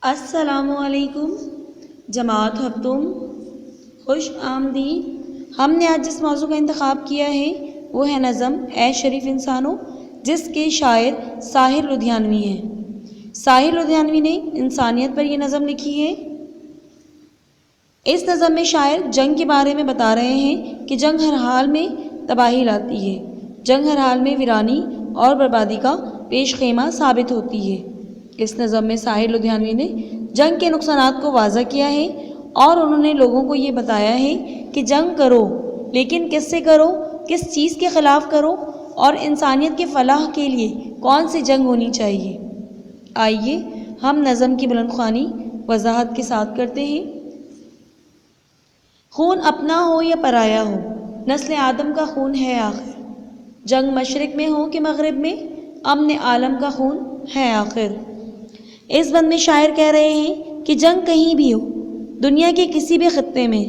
السلام علیکم جماعت ہفتم، خوش آمدید۔ ہم نے آج جس موضوع کا انتخاب کیا ہے وہ ہے نظم اے شریف انسانوں، جس کے شاعر ساحر لدھیانوی ہیں۔ ساحر لدھیانوی نے انسانیت پر یہ نظم لکھی ہے۔ اس نظم میں شاعر جنگ کے بارے میں بتا رہے ہیں کہ جنگ ہر حال میں تباہی لاتی ہے، جنگ ہر حال میں ویرانی اور بربادی کا پیش خیمہ ثابت ہوتی ہے۔ اس نظم میں ساحر لدھیانوی نے جنگ کے نقصانات کو واضح کیا ہے اور انہوں نے لوگوں کو یہ بتایا ہے کہ جنگ کرو، لیکن کس سے کرو، کس چیز کے خلاف کرو اور انسانیت کے فلاح کے لیے کون سی جنگ ہونی چاہیے۔ آئیے ہم نظم کی بلند خوانی وضاحت کے ساتھ کرتے ہیں۔ خون اپنا ہو یا پرایا ہو، نسل آدم کا خون ہے آخر، جنگ مشرق میں ہو کہ مغرب میں، امن عالم کا خون ہے آخر۔ اس بند میں شاعر کہہ رہے ہیں کہ جنگ کہیں بھی ہو، دنیا کے کسی بھی خطے میں،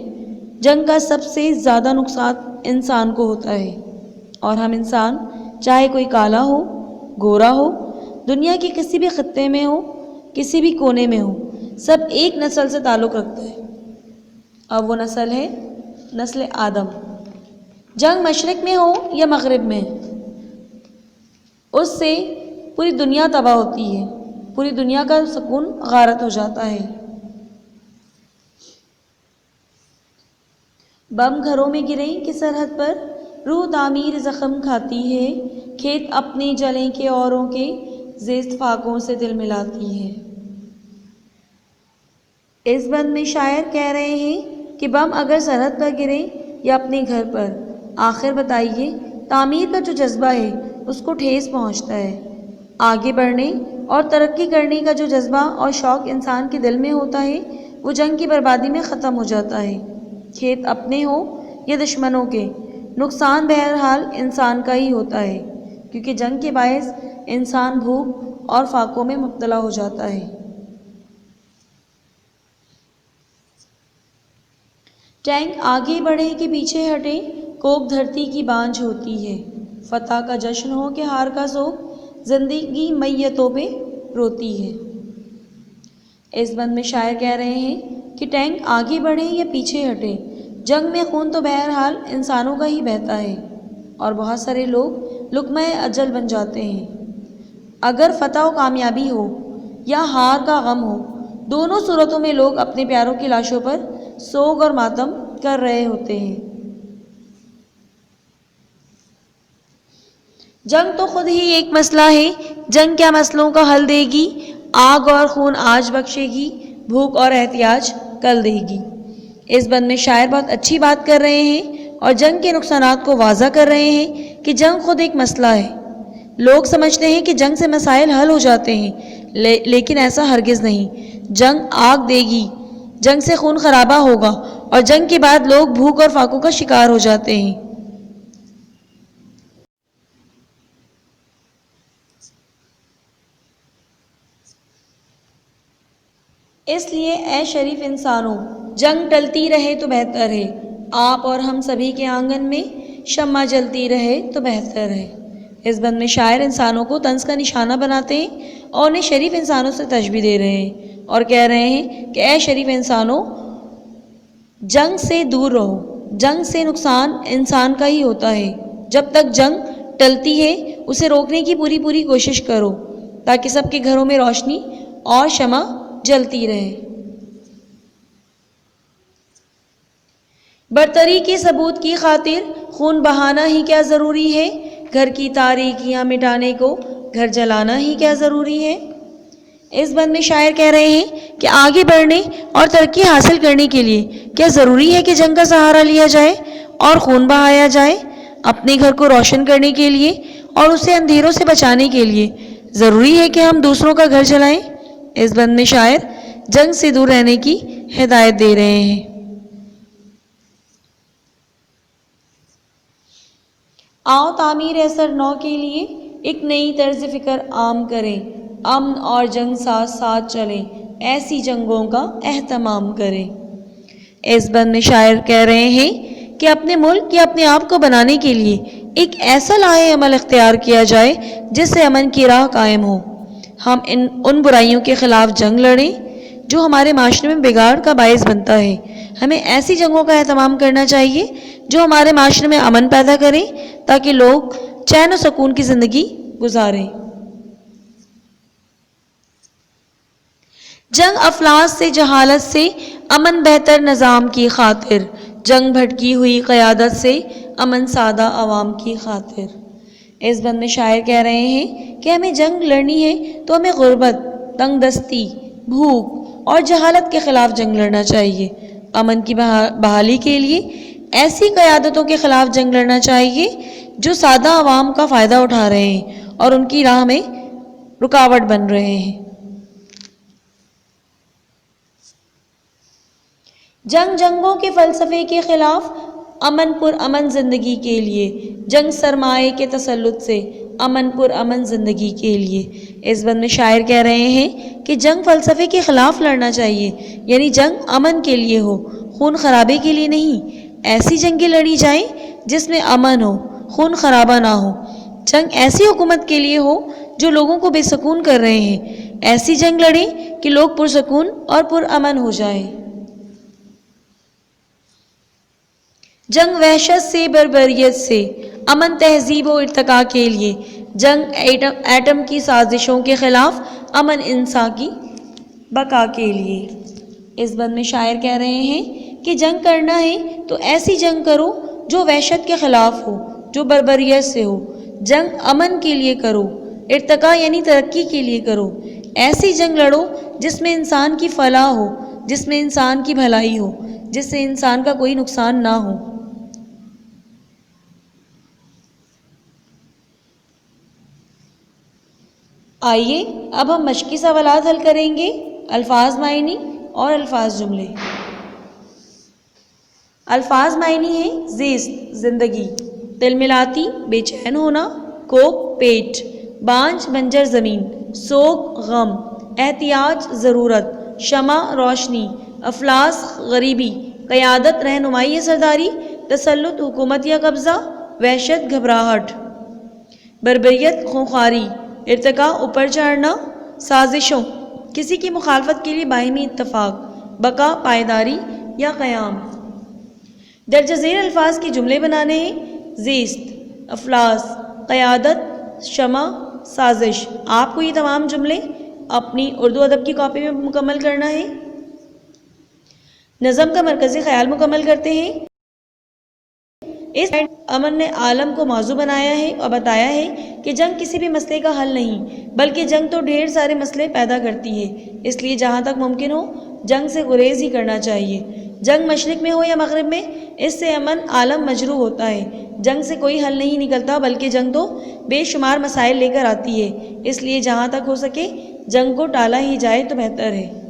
جنگ کا سب سے زیادہ نقصان انسان کو ہوتا ہے، اور ہم انسان چاہے کوئی کالا ہو، گورا ہو، دنیا کے کسی بھی خطے میں ہو، کسی بھی کونے میں ہو، سب ایک نسل سے تعلق رکھتا ہے، اور وہ نسل ہے نسل آدم۔ جنگ مشرق میں ہو یا مغرب میں، اس سے پوری دنیا تباہ ہوتی ہے، پوری دنیا کا سکون غارت ہو جاتا ہے۔ بم گھروں میں گریں کہ سرحد پر، روح تعمیر زخم کھاتی ہے، کھیت اپنے جلیں کہ اوروں کے، زیست فاقوں سے دل ملاتی ہے۔ اس بند میں شاعر کہہ رہے ہیں کہ بم اگر سرحد پر گرے یا اپنے گھر پر، آخر بتائیے تعمیر کا جو جذبہ ہے اس کو ٹھیس پہنچتا ہے۔ آگے بڑھنے اور ترقی کرنے کا جو جذبہ اور شوق انسان کے دل میں ہوتا ہے وہ جنگ کی بربادی میں ختم ہو جاتا ہے۔ کھیت اپنے ہوں یا دشمنوں کے، نقصان بہرحال انسان کا ہی ہوتا ہے، کیونکہ جنگ کے باعث انسان بھوک اور فاقوں میں مبتلا ہو جاتا ہے۔ ٹینک آگے بڑھے کہ پیچھے ہٹے، کوک دھرتی کی بانجھ ہوتی ہے، فتح کا جشن ہو کہ ہار کا سوگ، زندگی میتوں پہ روتی ہے۔ اس بند میں شاعر کہہ رہے ہیں کہ ٹینک آگے بڑھے یا پیچھے ہٹے، جنگ میں خون تو بہرحال انسانوں کا ہی بہتا ہے، اور بہت سارے لوگ لقمہ اجل بن جاتے ہیں۔ اگر فتح و کامیابی ہو یا ہار کا غم ہو، دونوں صورتوں میں لوگ اپنے پیاروں کی لاشوں پر سوگ اور ماتم کر رہے ہوتے ہیں۔ جنگ تو خود ہی ایک مسئلہ ہے، جنگ کیا مسئلوں کا حل دے گی، آگ اور خون آج بخشے گی، بھوک اور احتیاج کل دے گی۔ اس بند میں شاعر بہت اچھی بات کر رہے ہیں اور جنگ کے نقصانات کو واضح کر رہے ہیں کہ جنگ خود ایک مسئلہ ہے۔ لوگ سمجھتے ہیں کہ جنگ سے مسائل حل ہو جاتے ہیں، لیکن ایسا ہرگز نہیں۔ جنگ آگ دے گی، جنگ سے خون خرابہ ہوگا، اور جنگ کے بعد لوگ بھوک اور فاقوں کا شکار ہو جاتے ہیں۔ اس لیے اے شریف انسانوں، جنگ ٹلتی رہے تو بہتر ہے، آپ اور ہم سبھی کے آنگن میں شمع جلتی رہے تو بہتر ہے۔ اس بند میں شاعر انسانوں کو طنز کا نشانہ بناتے ہیں اور انہیں شریف انسانوں سے تشبیہ دے رہے ہیں اور کہہ رہے ہیں کہ اے شریف انسانوں، جنگ سے دور رہو، جنگ سے نقصان انسان کا ہی ہوتا ہے۔ جب تک جنگ ٹلتی ہے اسے روکنے کی پوری کوشش کرو، تاکہ سب کے گھروں میں روشنی اور شمع جلتی رہے۔ برتری کے ثبوت کی خاطر خون بہانا ہی کیا ضروری ہے، گھر کی تاریکیاں مٹانے کو گھر جلانا ہی کیا ضروری ہے۔ اس بند میں شاعر کہہ رہے ہیں کہ آگے بڑھنے اور ترقی حاصل کرنے کے لیے کیا ضروری ہے کہ جنگ کا سہارا لیا جائے اور خون بہایا جائے۔ اپنے گھر کو روشن کرنے کے لیے اور اسے اندھیروں سے بچانے کے لیے ضروری ہے کہ ہم دوسروں کا گھر جلائیں۔ اس بند میں شاعر جنگ سے دور رہنے کی ہدایت دے رہے ہیں۔ آؤ تعمیر اثر نو کے لیے ایک نئی طرز فکر عام کریں، امن اور جنگ ساتھ ساتھ چلیں، ایسی جنگوں کا اہتمام کریں۔ اس بند میں شاعر کہہ رہے ہیں کہ اپنے ملک یا اپنے آپ کو بنانے کے لیے ایک ایسا لائحہ عمل اختیار کیا جائے جس سے امن کی راہ قائم ہو۔ ہم ان برائیوں کے خلاف جنگ لڑیں جو ہمارے معاشرے میں بگاڑ کا باعث بنتا ہے۔ ہمیں ایسی جنگوں کا اہتمام کرنا چاہیے جو ہمارے معاشرے میں امن پیدا کریں تاکہ لوگ چین و سکون کی زندگی گزاریں۔ جنگ افلاس سے، جہالت سے، امن بہتر نظام کی خاطر، جنگ بھٹکی ہوئی قیادت سے، امن سادہ عوام کی خاطر۔ اس بند میں شاعر کہہ رہے ہیں کہ ہمیں جنگ لڑنی ہے تو ہمیں غربت، تنگ دستی، بھوک اور جہالت کے خلاف جنگ لڑنا چاہیے۔ امن کی بحالی کے لیے ایسی قیادتوں کے خلاف جنگ لڑنا چاہیے جو سادہ عوام کا فائدہ اٹھا رہے ہیں اور ان کی راہ میں رکاوٹ بن رہے ہیں۔ جنگ جنگوں کے فلسفے کے خلاف، امن پر امن زندگی کے لیے، جنگ سرمایے کے تسلط سے، امن پر امن زندگی کے لیے۔ اس بند میں شاعر کہہ رہے ہیں کہ جنگ فلسفے کے خلاف لڑنا چاہیے، یعنی جنگ امن کے لیے ہو، خون خرابے کے لیے نہیں۔ ایسی جنگیں لڑی جائیں جس میں امن ہو، خون خرابہ نہ ہو۔ جنگ ایسی حکومت کے لیے ہو جو لوگوں کو بے سکون کر رہے ہیں۔ ایسی جنگ لڑیں کہ لوگ پرسکون اور پرامن ہو جائیں۔ جنگ وحشت سے، بربریت سے، امن تہذیب و ارتقاء کے لیے، جنگ ایٹم کی سازشوں کے خلاف، امن انسان کی بقا کے لیے۔ اس بند میں شاعر کہہ رہے ہیں کہ جنگ کرنا ہے تو ایسی جنگ کرو جو وحشت کے خلاف ہو، جو بربریت سے ہو۔ جنگ امن کے لیے کرو، ارتقاء یعنی ترقی کے لیے کرو۔ ایسی جنگ لڑو جس میں انسان کی فلاح ہو، جس میں انسان کی بھلائی ہو، جس سے انسان کا کوئی نقصان نہ ہو۔ آئیے اب ہم مشقی سوالات حل کریں گے۔ الفاظ معنی اور الفاظ جملے۔ الفاظ معنی ہے زیست زندگی، تلملاتی بے چین ہونا، کوک پیٹ، بانجھ بنجر زمین، سوگ غم، احتیاج ضرورت، شمع روشنی، افلاس غریبی، قیادت رہنمائی یا سرداری، تسلط حکومت یا قبضہ، وحشت گھبراہٹ، بربریت خونخواری، ارتقاء اوپر چڑھنا، سازشوں کسی کی مخالفت کے لیے باہمی اتفاق، بقا پائیداری یا قیام۔ درج ذیل الفاظ کے جملے بنانے ہیں۔ زیست، افلاس، قیادت، شمع، سازش۔ آپ کو یہ تمام جملے اپنی اردو ادب کی کاپی میں مکمل کرنا ہے۔ نظم کا مرکزی خیال مکمل کرتے ہیں۔ اس امن نے عالم کو موضوع بنایا ہے اور بتایا ہے کہ جنگ کسی بھی مسئلے کا حل نہیں، بلکہ جنگ تو ڈھیر سارے مسئلے پیدا کرتی ہے۔ اس لیے جہاں تک ممکن ہو جنگ سے گریز ہی کرنا چاہیے۔ جنگ مشرق میں ہو یا مغرب میں، اس سے امن عالم مجروح ہوتا ہے۔ جنگ سے کوئی حل نہیں نکلتا، بلکہ جنگ تو بے شمار مسائل لے کر آتی ہے۔ اس لیے جہاں تک ہو سکے جنگ کو ٹالا ہی جائے تو بہتر ہے۔